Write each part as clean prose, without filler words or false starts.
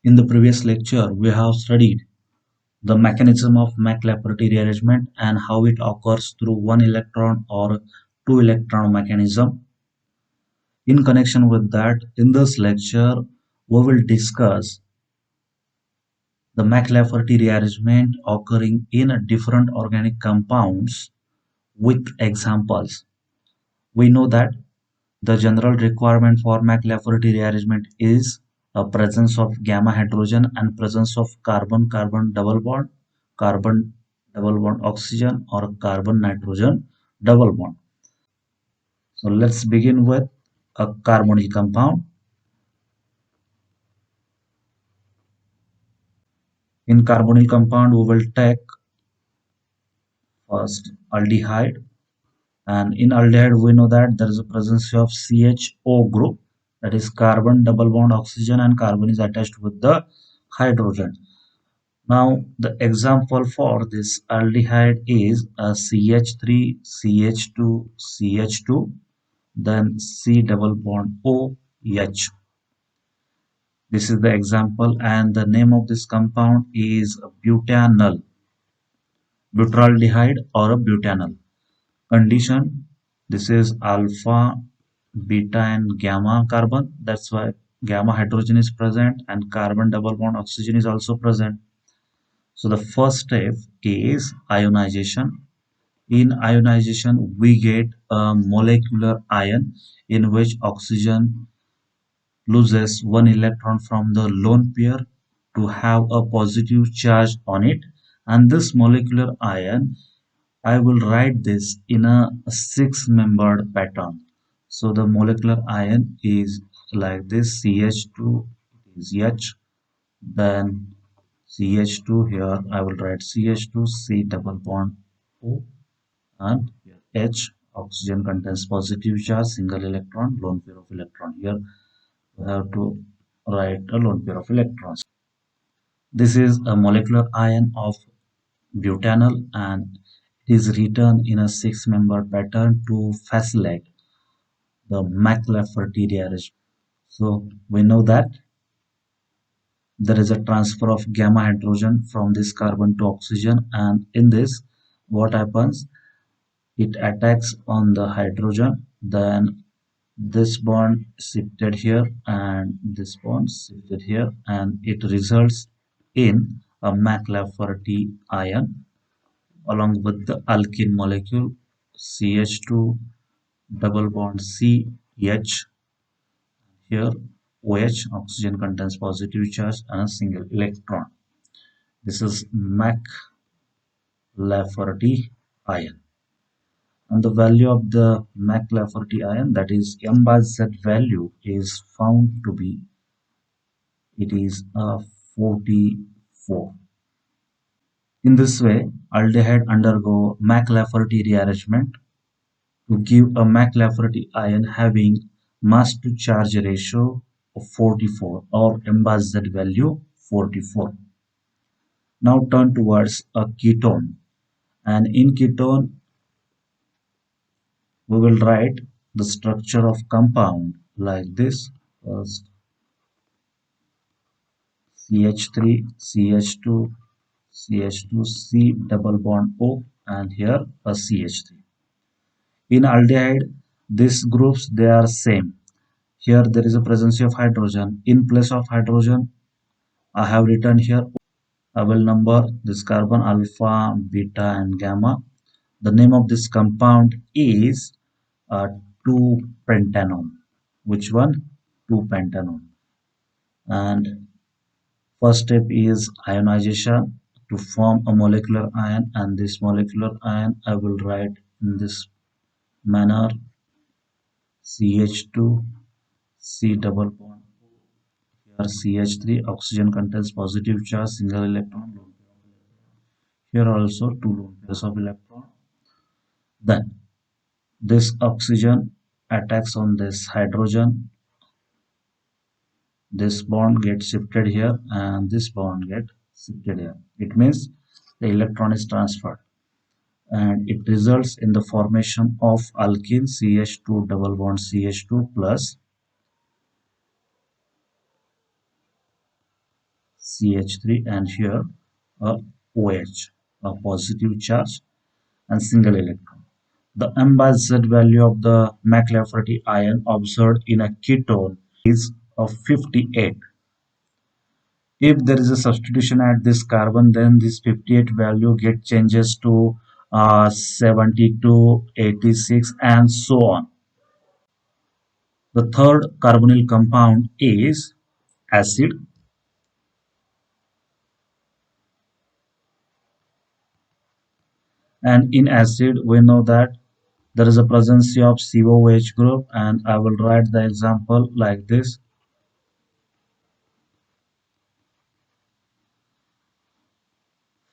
In the previous lecture, we have studied the mechanism of McLafferty rearrangement and how it occurs through one electron or two electron mechanism. In connection with that, in this lecture, we will discuss the McLafferty rearrangement occurring in different organic compounds with examples. We know that the general requirement for McLafferty rearrangement is a presence of gamma hydrogen and presence of carbon-carbon double bond, carbon double bond oxygen, or carbon nitrogen double bond. So let's begin with a carbonyl compound. In carbonyl compound, we will take first aldehyde, and in aldehyde we know that there is a presence of CHO group, that is carbon double bond oxygen, and carbon is attached with the hydrogen. Now the example for this aldehyde is a CH3 CH2 CH2, then C double bond OH. This is the example, and the name of this compound is butanal, butyraldehyde or a butanal. Condition: this is alpha, beta and gamma carbon, that's why gamma hydrogen is present and carbon double bond oxygen is also present. So the first step is ionization. In ionization we get a molecular ion in which oxygen loses one electron from the lone pair to have a positive charge on it, and this molecular ion, I will write this in a six-membered pattern. So the molecular ion is like this: CH2 is H, then CH2, here I will write CH2 C double bond O, and here H, oxygen contains positive charge, single electron, lone pair of electron. Here we have to write a lone pair of electrons. This is a molecular ion of butanal, and it is written in a six-membered pattern to facilitate the McLafferty rearrangement. So we know that there is a transfer of gamma hydrogen from this carbon to oxygen, and in this what happens, it attacks on the hydrogen, then this bond shifted here and this bond shifted here, and it results in a McLafferty ion along with the alkene molecule CH2 double bond CH. Here OH, oxygen contains positive charge and a single electron. This is McLafferty ion. And the value of the McLafferty ion, that is M by Z value, is found to be, it is a 44. In this way, aldehyde undergo McLafferty rearrangement to give a McLafferty ion having mass to charge ratio of 44, or M by Z value 44. Now turn towards a ketone, and in ketone we will write the structure of compound like this: first CH3 CH2 CH2 C double bond O, and here a CH3. In aldehyde, these groups, they are same. Here there is a presence of hydrogen. In place of hydrogen, I have written here, I will number this carbon alpha, beta and gamma. The name of this compound is 2-pentanone. Which one? 2-pentanone. And first step is ionization to form a molecular ion, and this molecular ion I will write in this manner: CH2 C double bond, here CH3, oxygen contains positive charge, single electron, lone pair of electron. Here also two lone pairs of electron. Then this oxygen attacks on this hydrogen, this bond gets shifted here and this bond gets shifted here. It means the electron is transferred, and it results in the formation of alkene CH2 double bond CH2 plus CH3, and here a OH, a positive charge and single electron. The M by Z value of the McLafferty ion observed in a ketone is of 58. If there is a substitution at this carbon, then this 58 value get changes to 72, 86, and so on. The third carbonyl compound is acid, and in acid we know that there is a presence of COH group, and I will write the example like this.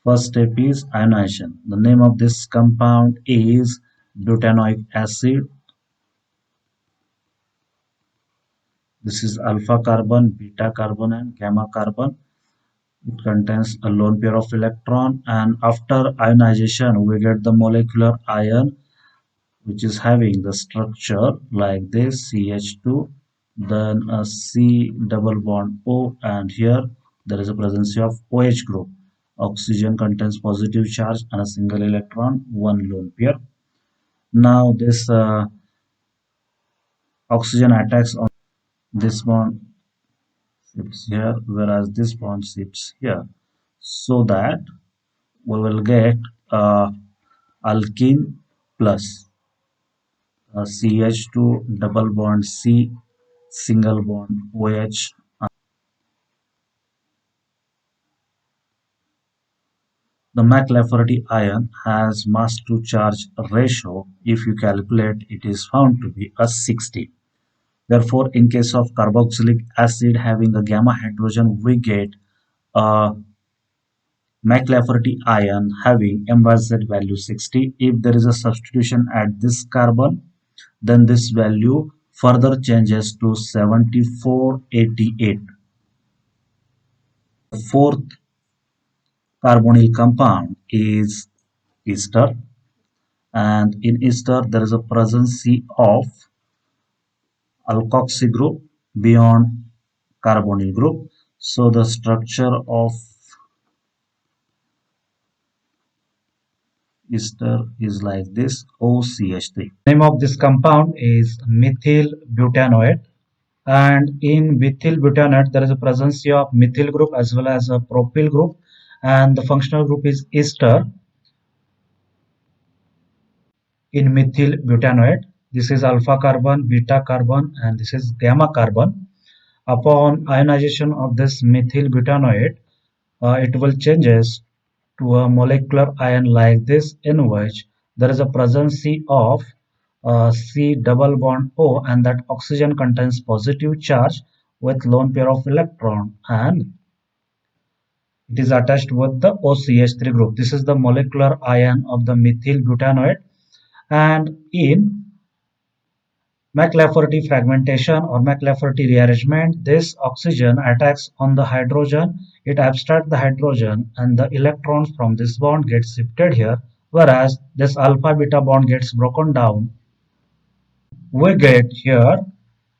First step is ionization. The name of this compound is butanoic acid. This is alpha carbon, beta carbon, and gamma carbon. It contains a lone pair of electron, and after ionization we get the molecular ion, which is having the structure like this: CH2, then a C double bond O, and here there is a presence of OH group. Oxygen contains positive charge and a single electron, one lone pair. Now this oxygen attacks on this bond, shifts here, whereas this bond shifts here, so that we will get alkene plus CH2 double bond C single bond OH. The McLafferty ion has mass to charge ratio. If you calculate, it is found to be a 60. Therefore, in case of carboxylic acid having a gamma hydrogen, we get a McLafferty ion having M by Z value 60. If there is a substitution at this carbon, then this value further changes to 7488. The fourth carbonyl compound is ester, and in ester there is a presence of alkoxy group beyond carbonyl group. So the structure of ester is like this: OCH3. Name of this compound is methyl butanoate, and in methyl butanoate there is a presence of methyl group as well as a propyl group, and the functional group is ester. In methyl butanoate, this is alpha carbon, beta carbon, and this is gamma carbon. Upon ionization of this methyl butanoate, it will changes to a molecular ion like this, in which there is a presence of C double bond O, and that oxygen contains positive charge with lone pair of electron, and it is attached with the OCH3 group. This is the molecular ion of the methyl butanoate. And in McLafferty fragmentation or McLafferty rearrangement, this oxygen attacks on the hydrogen, it abstracts the hydrogen, and the electrons from this bond get shifted here, whereas this alpha beta bond gets broken down. We get here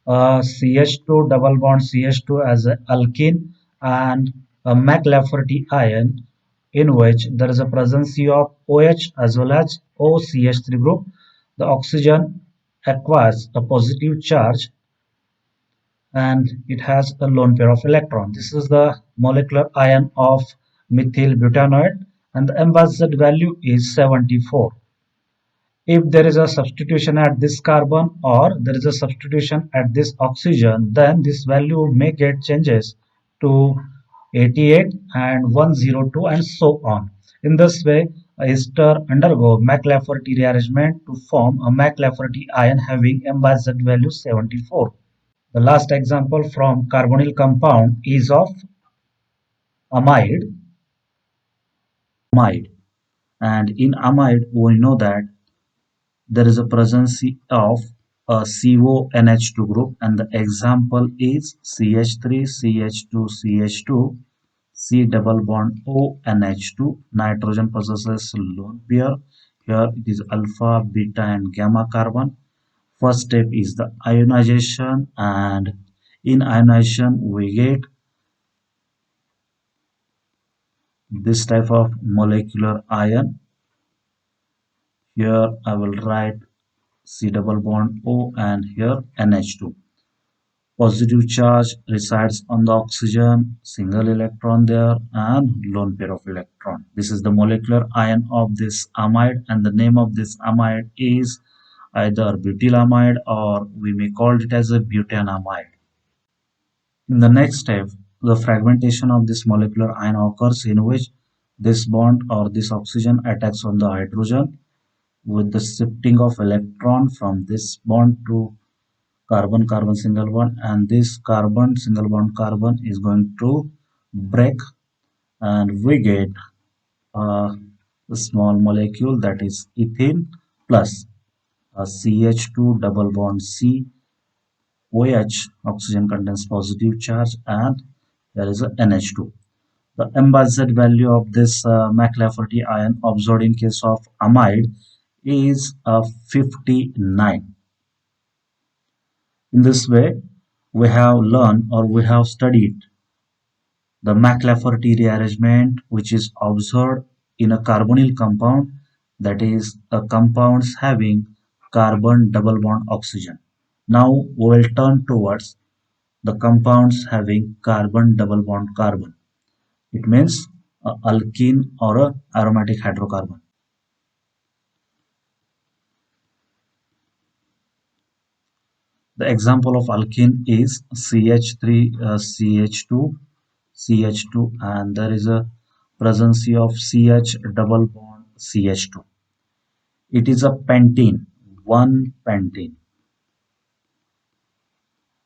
CH2 double bond CH2 as an alkene, and a McLafferty ion in which there is a presence of OH as well as OCH3 group. The oxygen acquires a positive charge and it has a lone pair of electrons. This is the molecular ion of methyl butanoate, and the M by Z value is 74. If there is a substitution at this carbon or there is a substitution at this oxygen, then this value may get changes to 88 and 102 and so on. In this way, ester undergo McLafferty rearrangement to form a McLafferty ion having M by Z value 74. The last example from carbonyl compound is of amide. Amide. And in amide, we know that there is a presence of a CONH2 group, and the example is CH3, CH2, CH2, C double bond ONH2. Nitrogen possesses lone pair. Here it is alpha, beta, and gamma carbon. First step is the ionization, and in ionization we get this type of molecular ion. Here I will write C double bond O and here NH2. Positive charge resides on the oxygen, single electron there and lone pair of electron. This is the molecular ion of this amide and the name of this amide is either butylamide or we may call it as a butanamide. In the next step, the fragmentation of this molecular ion occurs in which this bond or this oxygen attacks on the hydrogen with the shifting of electron from this bond to carbon carbon single bond, and this carbon single bond carbon is going to break and we get a small molecule that is ethene plus a CH2 double bond C OH. Oxygen contains positive charge and there is a NH2. The ambazed value of this McLafferty ion observed in case of amide is 59. In this way, we have learned or we have studied the McLafferty rearrangement, which is observed in a carbonyl compound, that is, a compounds having carbon double bond oxygen. Now we will turn towards the compounds having carbon double bond carbon. It means a alkene or a aromatic hydrocarbon. The example of alkene is CH3, CH2, CH2, and there is a presence of CH double bond CH2. It is a pentene, one pentene,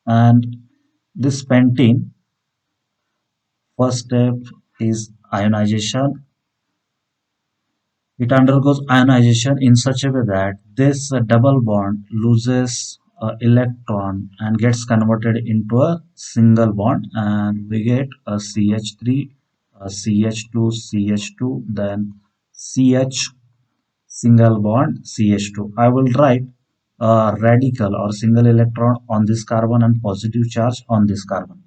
and this pentene first step is ionization. It undergoes ionization in such a way that this double bond loses electron and gets converted into a single bond, and we get a CH3, a CH2, CH2, then CH single bond CH2. I will write a radical or single electron on this carbon and positive charge on this carbon.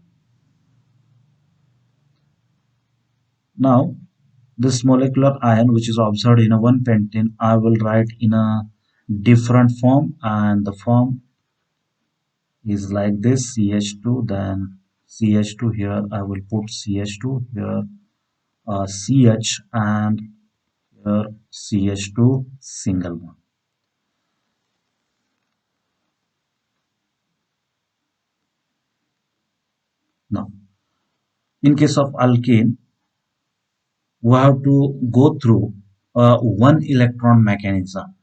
Now, this molecular ion which is observed in a one pentene, I will write in a different form, and the form is like this: CH2, then CH2, here I will put CH2, here CH, and here CH2 single bond. Now, in case of alkene, we have to go through a one electron mechanism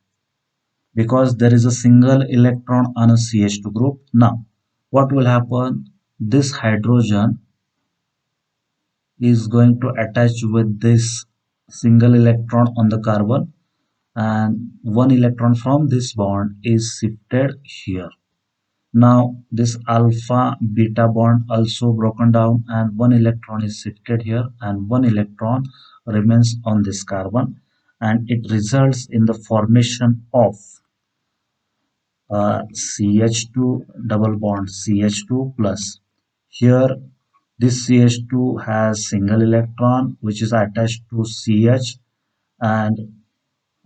because there is a single electron on a CH2 group. Now, what will happen? This hydrogen is going to attach with this single electron on the carbon, and one electron from this bond is shifted here. Now this alpha beta bond also broken down and one electron is shifted here and one electron remains on this carbon, and it results in the formation of CH2 double bond CH2 plus. Here this CH2 has single electron which is attached to CH, and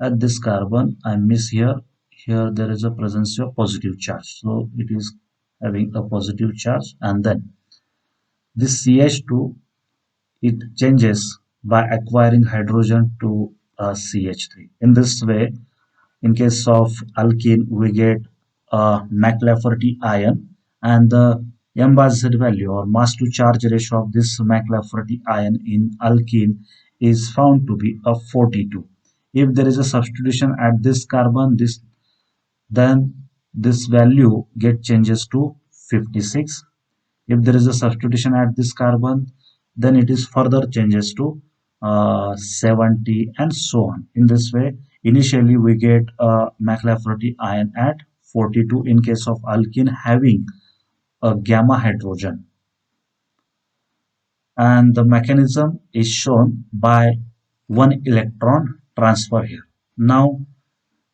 at this carbon I miss here, here there is a presence of positive charge, so it is having a positive charge, and then this CH2 it changes by acquiring hydrogen to CH3. In this way, in case of alkene, we get a McLafferty ion, and the ambazed value or mass to charge ratio of this McLafferty ion in alkene is found to be a 42. If there is a substitution at this carbon, then this value get changes to 56. If there is a substitution at this carbon, then it is further changes to 70 and so on. In this way, initially we get a McLafferty ion at 42 in case of alkene having a gamma hydrogen, and the mechanism is shown by one electron transfer here. Now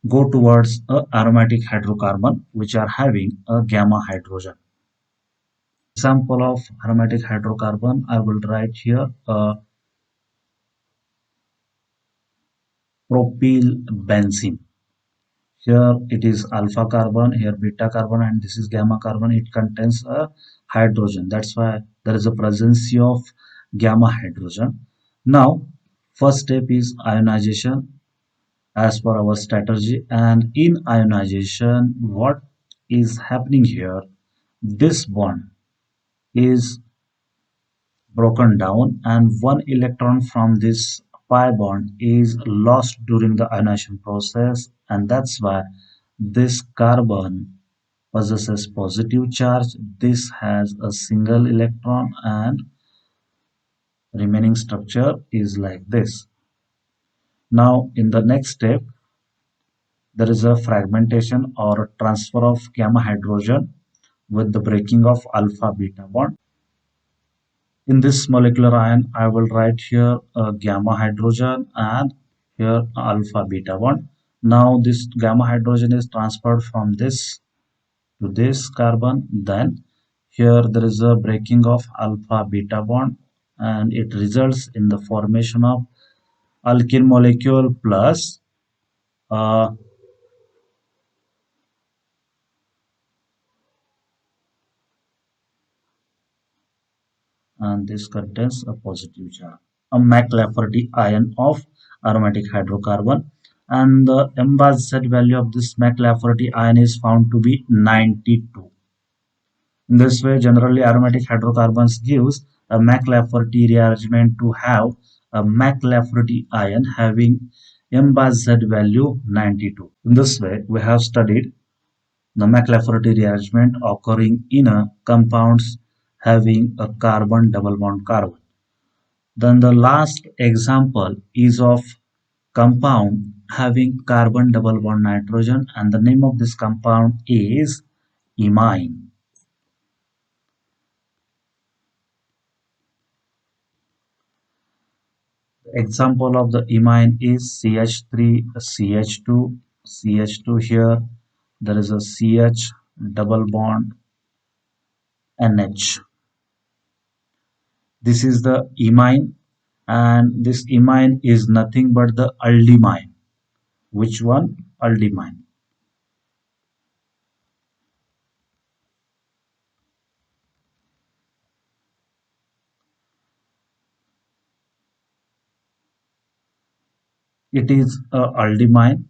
go towards a aromatic hydrocarbon which are having a gamma hydrogen. Example of aromatic hydrocarbon I will write here propylbenzene. Here it is alpha carbon, here beta carbon, and this is gamma carbon. It contains a hydrogen. That's why there is a presence of gamma hydrogen. Now, first step is ionization as per our strategy. And in ionization, what is happening here? This bond is broken down, and one electron from this pi bond is lost during the ionization process, and that's why this carbon possesses positive charge. This has a single electron, and remaining structure is like this. Now in the next step, there is a fragmentation or a transfer of gamma hydrogen with the breaking of alpha beta bond. In this molecular ion, I will write here a gamma hydrogen and here alpha beta bond. Now this gamma hydrogen is transferred from this to this carbon. Then here there is a breaking of alpha beta bond, and it results in the formation of alkene molecule plus uh, and this contains a positive charge, a McLafferty ion of aromatic hydrocarbon, and the MZ value of this McLafferty ion is found to be 92. In this way, generally aromatic hydrocarbons gives a McLafferty rearrangement to have a McLafferty ion having MZ value 92. In this way, we have studied the McLafferty rearrangement occurring in a compounds having a carbon double bond carbon. Then the last example is of compound having carbon double bond nitrogen, and the name of this compound is imine. The example of the imine is CH3, CH2, CH2 here. There is a CH double bond NH. This is the imine, and this imine is nothing but the aldimine. Which one? Aldimine. It is a aldimine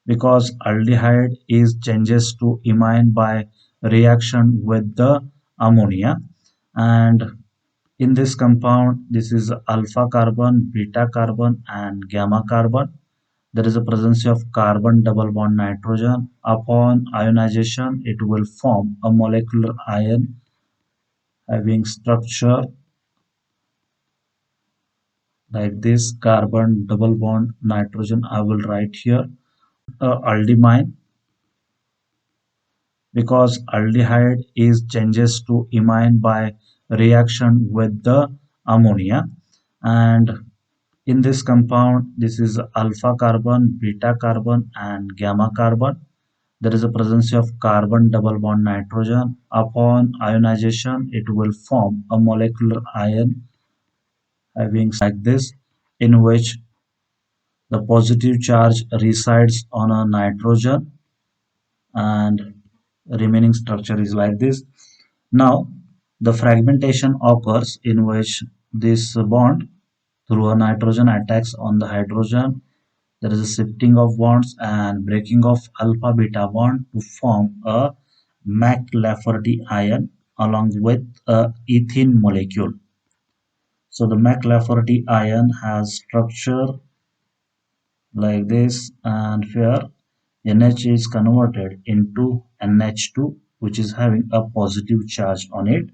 because aldehyde is changes to imine by reaction with the ammonia, and in this compound this is alpha carbon, beta carbon, and gamma carbon. There is a presence of carbon double bond nitrogen. Upon ionization, it will form a molecular ion having structure like this carbon double bond nitrogen. I will write here aldimine because aldehyde is changes to imine by reaction with the ammonia, and in this compound this is alpha carbon, beta carbon, and gamma carbon. There is a presence of carbon double bond nitrogen. Upon ionization, it will form a molecular ion having like this, in which the positive charge resides on a nitrogen, and remaining structure is like this. Now, the fragmentation occurs in which this bond through a nitrogen attacks on the hydrogen. There is a shifting of bonds and breaking of alpha beta bond to form a McLafferty ion along with a ethene molecule. So the McLafferty ion has structure like this, and here NH is converted into NH2, which is having a positive charge on it.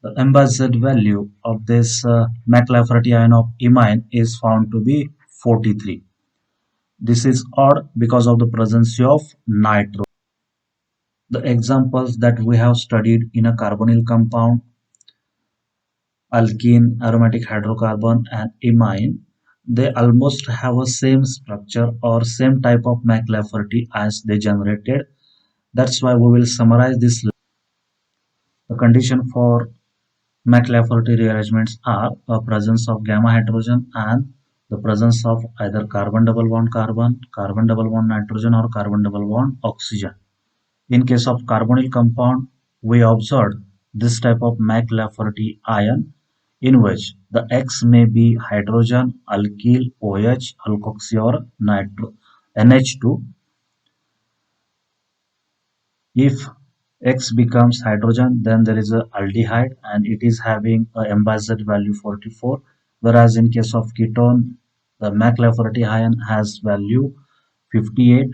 The embedded value of this McLafferty ion of imine is found to be 43. This is odd because of the presence of nitro. The examples that we have studied in a carbonyl compound, alkene, aromatic hydrocarbon, and imine, they almost have a same structure or same type of McLafferty as they generated. That's why we will summarize this. The condition for McLafferty rearrangements are a presence of gamma hydrogen and the presence of either carbon double bond carbon, carbon double bond nitrogen, or carbon double bond oxygen. In case of carbonyl compound, we observed this type of McLafferty ion in which the X may be hydrogen, alkyl, OH, alkoxy, or NH2. If X becomes hydrogen, then there is a aldehyde and it is having a M/Z value 44. Whereas in case of ketone, the McLafferty ion has value 58.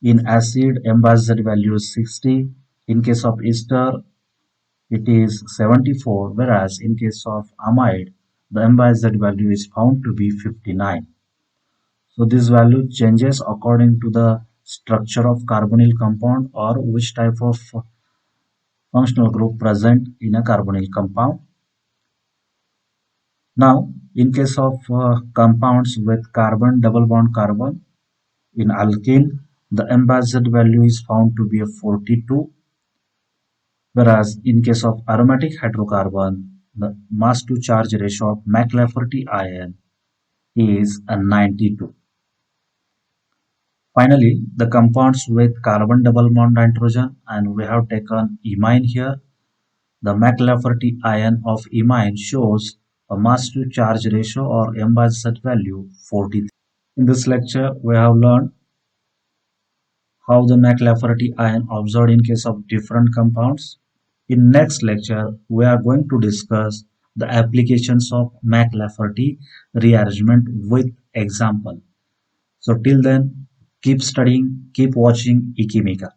In acid, M/Z value is 60. In case of ester, it is 74. Whereas in case of amide, the M/Z value is found to be 59. So this value changes according to the structure of carbonyl compound or which type of functional group present in a carbonyl compound. Now, in case of compounds with carbon double bond carbon, in alkene, the M/Z value is found to be a 42, whereas in case of aromatic hydrocarbon, the mass to charge ratio of McLafferty ion is a 92. Finally, the compounds with carbon double bond nitrogen, and we have taken imine here. The McLafferty ion of imine shows a mass to charge ratio or M/Z value 43. In this lecture, we have learned how the McLafferty ion observed in case of different compounds. In next lecture, we are going to discuss the applications of McLafferty rearrangement with example. So till then, keep studying, keep watching E-CHIMICA.